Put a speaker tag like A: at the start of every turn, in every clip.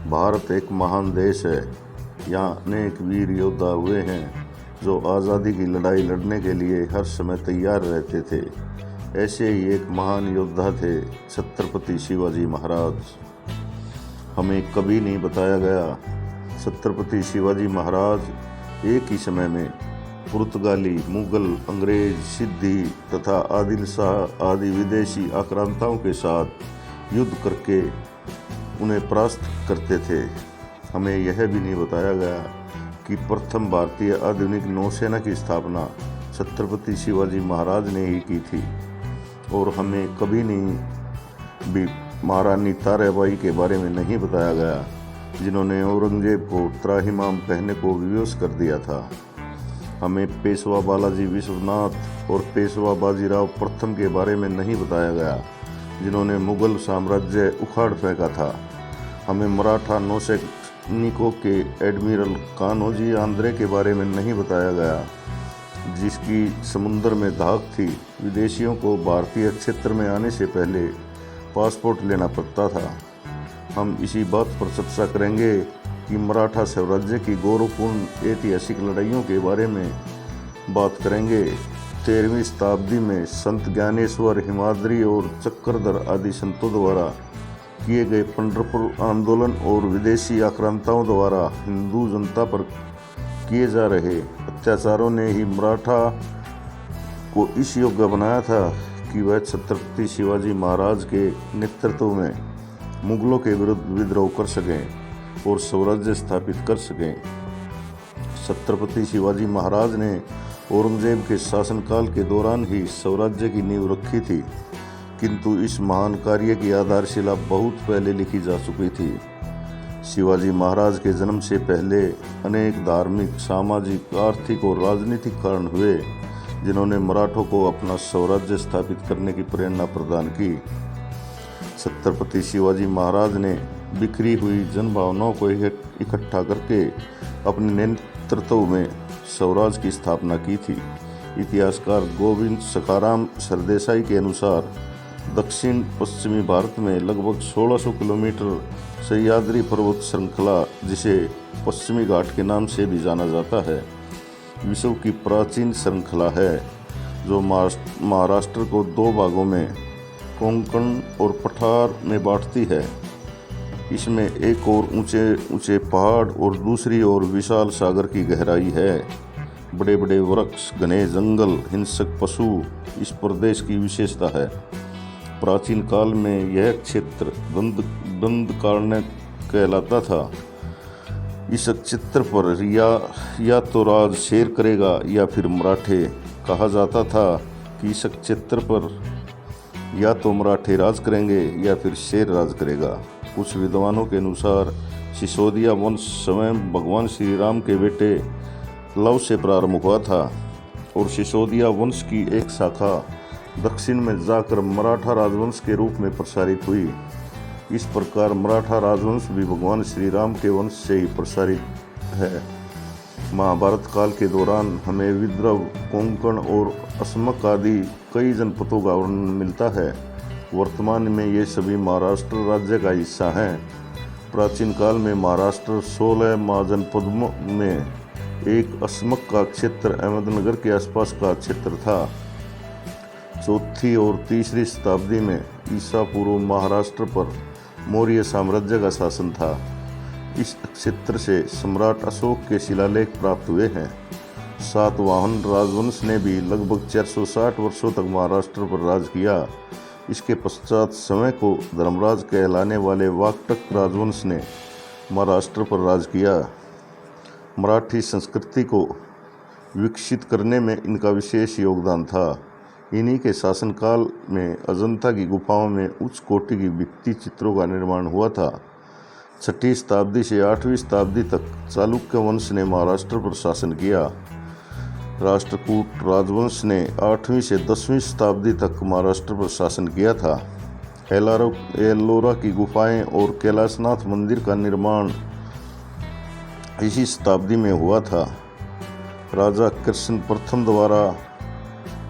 A: भारत एक महान देश है। यहाँ अनेक वीर योद्धा हुए हैं जो आज़ादी की लड़ाई लड़ने के लिए हर समय तैयार रहते थे। ऐसे ही एक महान योद्धा थे छत्रपति शिवाजी महाराज। हमें कभी नहीं बताया गया छत्रपति शिवाजी महाराज एक ही समय में पुर्तगाली, मुगल, अंग्रेज, सिद्दी तथा आदिल शाह आदि विदेशी आक्रांताओं के साथ युद्ध करके उन्हें परास्त करते थे। हमें यह भी नहीं बताया गया कि प्रथम भारतीय आधुनिक नौसेना की स्थापना छत्रपति शिवाजी महाराज ने ही की थी। और हमें कभी नहीं भी महारानी ताराबाई के बारे में नहीं बताया गया जिन्होंने औरंगजेब को त्राहिमाम कहने को विवश कर दिया था। हमें पेशवा बालाजी विश्वनाथ और पेशवा बाजीराव प्रथम के बारे में नहीं बताया गया जिन्होंने मुगल साम्राज्य उखाड़ फेंका था। हमें मराठा नौसैनिकों के एडमिरल कान्होजी आंद्रे के बारे में नहीं बताया गया जिसकी समुद्र में धाक थी। विदेशियों को भारतीय क्षेत्र में आने से पहले पासपोर्ट लेना पड़ता था। हम इसी बात पर चर्चा करेंगे कि मराठा साम्राज्य की गौरवपूर्ण ऐतिहासिक लड़ाइयों के बारे में बात करेंगे। 13वीं शताब्दी में संत ज्ञानेश्वर, हिमाद्री और चक्रधर आदि संतों द्वारा किए गए पंढरपुर आंदोलन और विदेशी आक्रांताओं द्वारा हिंदू जनता पर किए जा रहे अत्याचारों ने ही मराठा को इस योग्य बनाया था कि वह छत्रपति शिवाजी महाराज के नेतृत्व में मुगलों के विरुद्ध विद्रोह कर सकें और स्वराज्य स्थापित कर सकें। छत्रपति शिवाजी महाराज ने औरंगजेब के शासनकाल के दौरान ही स्वराज्य की नींव रखी थी, किंतु इस महान कार्य की आधारशिला बहुत पहले लिखी जा चुकी थी। शिवाजी महाराज के जन्म से पहले अनेक धार्मिक, सामाजिक, आर्थिक और राजनीतिक कारण हुए जिन्होंने मराठों को अपना स्वराज्य स्थापित करने की प्रेरणा प्रदान की। छत्रपति शिवाजी महाराज ने बिखरी हुई जनभावनाओं को इकट्ठा करके अपने नेतृत्व में स्वराज की स्थापना की थी। इतिहासकार गोविंद सखाराम सरदेसाई के अनुसार दक्षिण पश्चिमी भारत में लगभग 1600 किलोमीटर सह्याद्री पर्वत श्रृंखला, जिसे पश्चिमी घाट के नाम से भी जाना जाता है, विश्व की प्राचीन श्रृंखला है जो महाराष्ट्र को दो भागों में कोंकण और पठार में बांटती है। इसमें एक ओर ऊंचे ऊंचे पहाड़ और दूसरी ओर विशाल सागर की गहराई है। बड़े बड़े वृक्ष, घने जंगल, हिंसक पशु इस प्रदेश की विशेषता है। प्राचीन काल में यह क्षेत्र दंडकारण्य कहलाता था। इस क्षेत्र पर या तो राज शेर करेगा या फिर मराठे। कहा जाता था कि इस क्षेत्र पर या तो मराठे राज करेंगे या फिर शेर राज करेगा। कुछ विद्वानों के अनुसार सिसोदिया वंश स्वयं भगवान श्री राम के बेटे लव से प्रारंभ हुआ था और सिसोदिया वंश की एक शाखा दक्षिण में जाकर मराठा राजवंश के रूप में प्रसारित हुई। इस प्रकार मराठा राजवंश भी भगवान श्री राम के वंश से ही प्रसारित है। महाभारत काल के दौरान हमें विदर्भ, कोंकण और असमक आदि कई जनपदों का वर्णन मिलता है। वर्तमान में ये सभी महाराष्ट्र राज्य का हिस्सा हैं। प्राचीन काल में महाराष्ट्र 16 महाजनपदों में एक असमक का क्षेत्र अहमदनगर के आसपास का क्षेत्र था। 4वीं और 3री शताब्दी में ईसा पूर्व महाराष्ट्र पर मौर्य साम्राज्य का शासन था। इस क्षेत्र से सम्राट अशोक के शिलालेख प्राप्त हुए हैं। सातवाहन राजवंश ने भी लगभग 460 वर्षों तक महाराष्ट्र पर राज किया। इसके पश्चात समय को धर्मराज कहलाने वाले वाकटक राजवंश ने महाराष्ट्र पर राज किया। मराठी संस्कृति को विकसित करने में इनका विशेष योगदान था। इन्हीं के शासनकाल में अजंता की गुफाओं में उच्च कोटि की भित्ति चित्रों का निर्माण हुआ था। 6वीं शताब्दी से 8वीं शताब्दी तक चालुक्य वंश ने महाराष्ट्र पर शासन किया। राष्ट्रकूट राजवंश ने 8वीं से 10वीं शताब्दी तक महाराष्ट्र पर शासन किया था। एलोरा की गुफाएं और कैलाशनाथ मंदिर का निर्माण इसी शताब्दी में हुआ था। राजा कृष्ण प्रथम द्वारा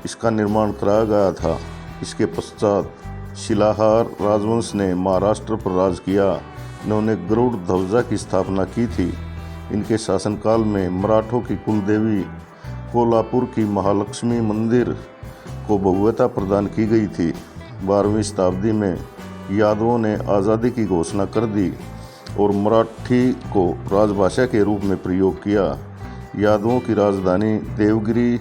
A: इसका निर्माण कराया गया था। इसके पश्चात शिलाहार राजवंश ने महाराष्ट्र पर राज किया। इन्होंने गरुड़ ध्वजा की स्थापना की थी। इनके शासनकाल में मराठों की कुलदेवी कोल्हापुर की महालक्ष्मी मंदिर को भव्यता प्रदान की गई थी। 12वीं शताब्दी में यादवों ने आज़ादी की घोषणा कर दी और मराठी को राजभाषा के रूप में प्रयोग किया। यादवों की राजधानी देवगिरी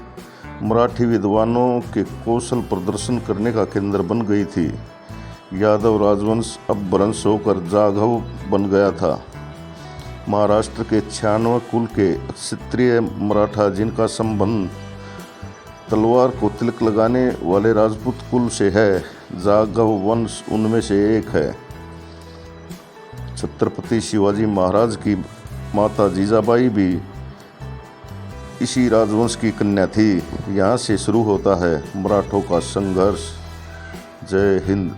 A: मराठी विद्वानों के कौशल प्रदर्शन करने का केंद्र बन गई थी। यादव राजवंश अब भ्रंश होकर जाघव बन गया था। महाराष्ट्र के 96 कुल के क्षत्रिय मराठा जिनका संबंध तलवार को तिलक लगाने वाले राजपूत कुल से है, जाघव वंश उनमें से एक है। छत्रपति शिवाजी महाराज की माता जीजाबाई भी इसी राजवंश की कन्या थी। यहाँ से शुरू होता है मराठों का संघर्ष। जय हिंद।